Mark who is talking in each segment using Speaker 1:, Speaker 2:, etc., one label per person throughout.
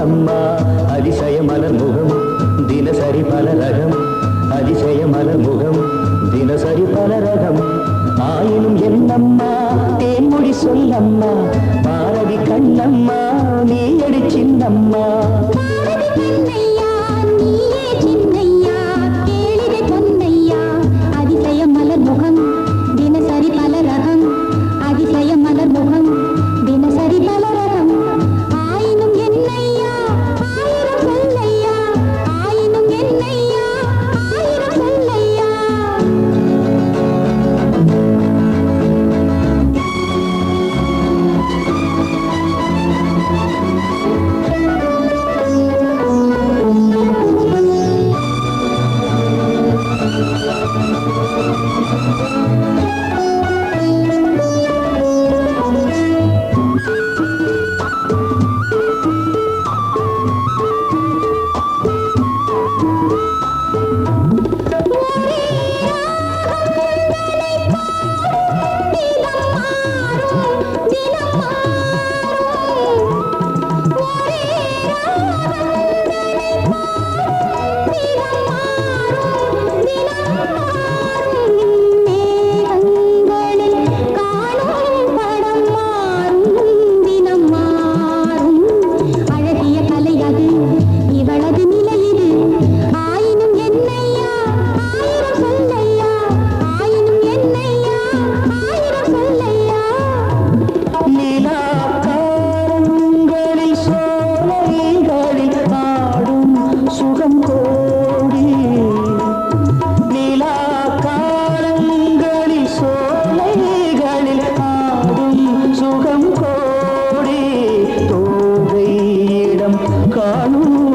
Speaker 1: என்னம்மா அதிசய மலர் முகம் தினசரி பல ரகம் அதிசய மலர் முகம் தினசரி பல ரகம் ஆயினும் என்னம்மா தேன்மொழி சொல்லம்மா பாரதி கண்ணம்மா நீ அடி சின்னம்மா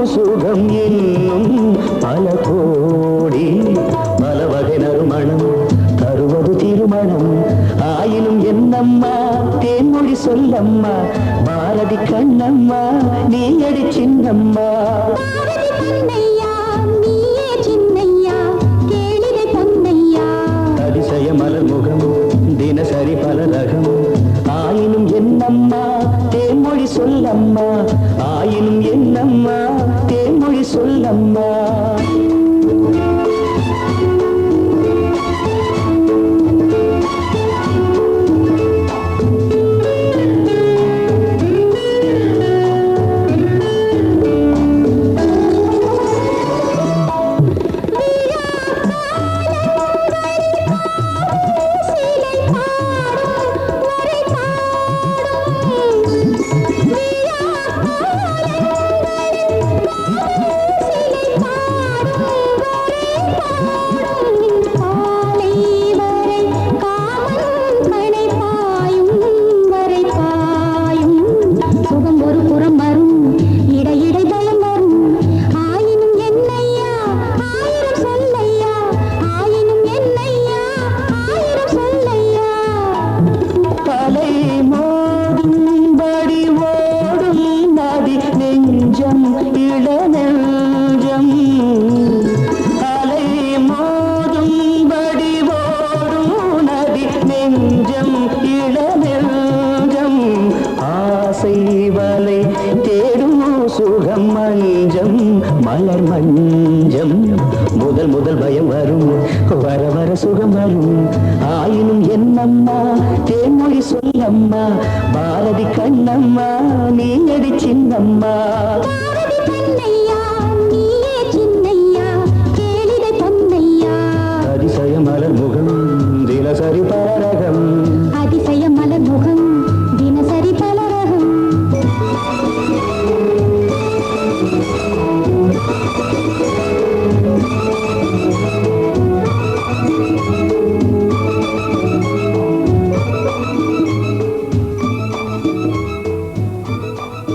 Speaker 1: சுகம் என்னும் பல கோடி பல வகை நறுமணம் தருவது திருமணம் ஆயினும் என்னம்மா தேன்மொழி சொல்லம்மா பாரதி கண்ணம்மா நீ அடி சின்னம்மா அதிசய மலர் முகம் தினசரி பல ரகம் ஆயினும் என்னம்மா தேன்மொழி சொல்லம்மா ஆயினும் என்னம்மா தேன்மொழி சொல்லம்மா சுகம் மஞ்சம் மலர் மஞ்சம் முதல் முதல் பயம் வரும் வர வர சுகம் வரும் ஆயினும் என்னம்மா தேன்மொழி சொல்லம்மா பாரதி கண்ணம்மா நீ அடி சின்னம்மா